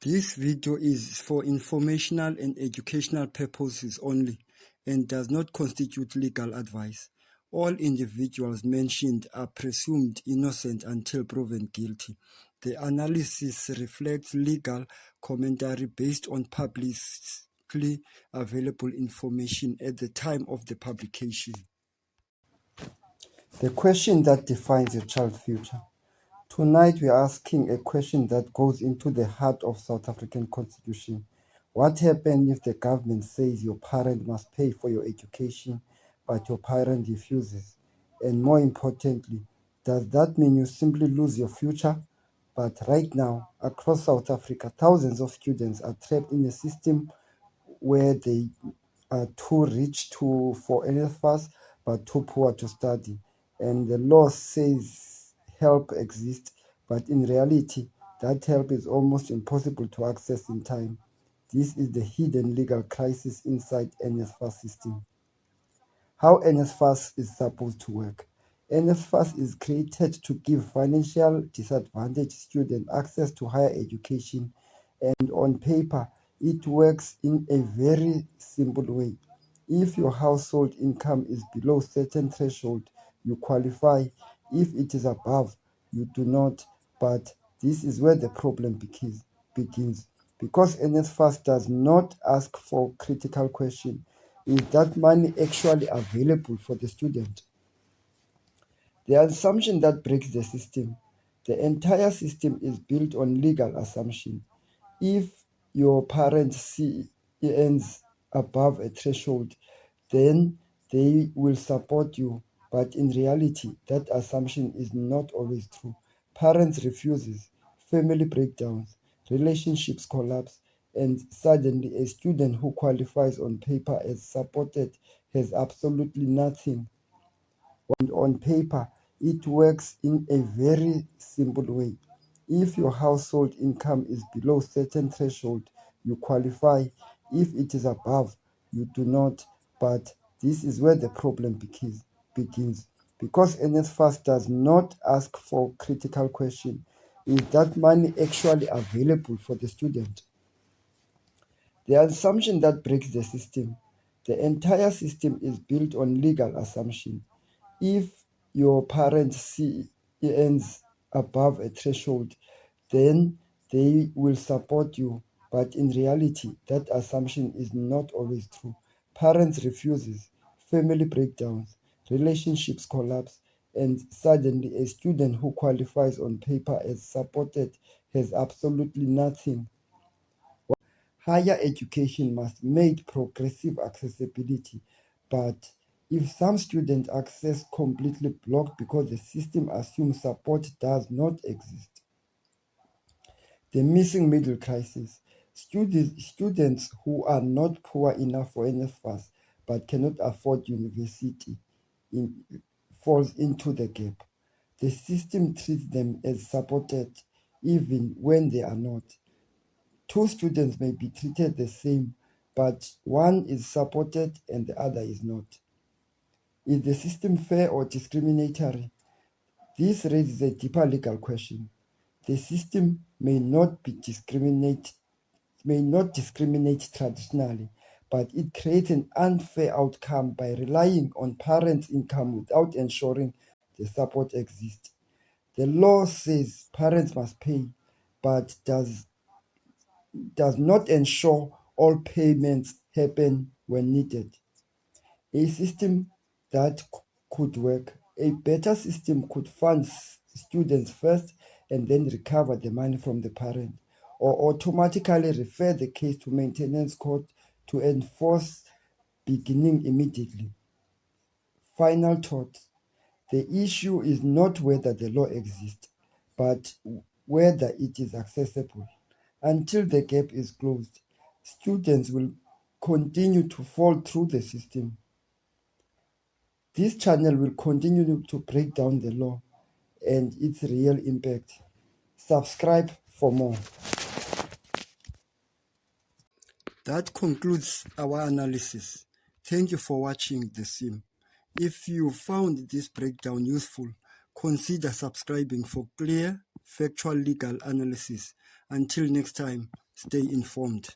This video is for informational and educational purposes only and does not constitute legal advice. All individuals mentioned are presumed innocent until proven guilty. The analysis reflects legal commentary based on publicly available information at the time of the publication. The question that defines your child's future. Tonight we are asking a question that goes into the heart of South African Constitution. What happens if the government says your parent must pay for your education, but your parent refuses? And more importantly, does that mean you simply lose your future? But right now, across South Africa, thousands of students are trapped in a system where they are too rich for NSFAS, but too poor to study. And the law says help exists, but in reality, that help is almost impossible to access in time. This is the hidden legal crisis inside NSFAS system. How NSFAS is supposed to work. NSFAS is created to give financial disadvantaged students access to higher education, and on paper, it works in a very simple way. If your household income is below certain threshold, you qualify. If it is above, you do not. But this is where the problem begins. Because NSFAS does not ask for critical question, is that money actually available for the student? The assumption that breaks the system. The entire system is built on legal assumption. If your parent earns above a threshold, then they will support you. But in reality, that assumption is not always true. Parents refuses, family breakdowns, relationships collapse, and suddenly a student who qualifies on paper as supported has absolutely nothing. And on paper, it works in a very simple way. If your household income is below certain threshold, you qualify. If it is above, you do not. But this is where the problem begins. Because NSFAS does not ask for critical question, is that money actually available for the student? The assumption that breaks the system. The entire system is built on legal assumption. If your parent earns above a threshold, then they will support you. But in reality, that assumption is not always true. Parents refuses, family breakdowns, relationships collapse, and suddenly a student who qualifies on paper as supported has absolutely nothing. Higher education must make progressive accessibility, but if some student access completely blocked because the system assumes support does not exist. The missing middle crisis. Students who are not poor enough for NSFAS but cannot afford university falls into the gap. The system treats them as supported even when they are not. Two students may be treated the same, but one is supported and the other is not. Is the system fair or discriminatory? This raises a deeper legal question. The system may not discriminate traditionally, but it creates an unfair outcome by relying on parents' income without ensuring the support exists. The law says parents must pay, but does not ensure all payments happen when needed. A system that could work, a better system could fund students first and then recover the money from the parent, or automatically refer the case to maintenance court to enforce beginning immediately. Final thought. The issue is not whether the law exists, but whether it is accessible. Until the gap is closed, students will continue to fall through the system. This channel will continue to break down the law and its real impact. Subscribe for more. That concludes our analysis. Thank you for watching the sim. If you found this breakdown useful, consider subscribing for clear, factual legal analysis. Until next time, stay informed.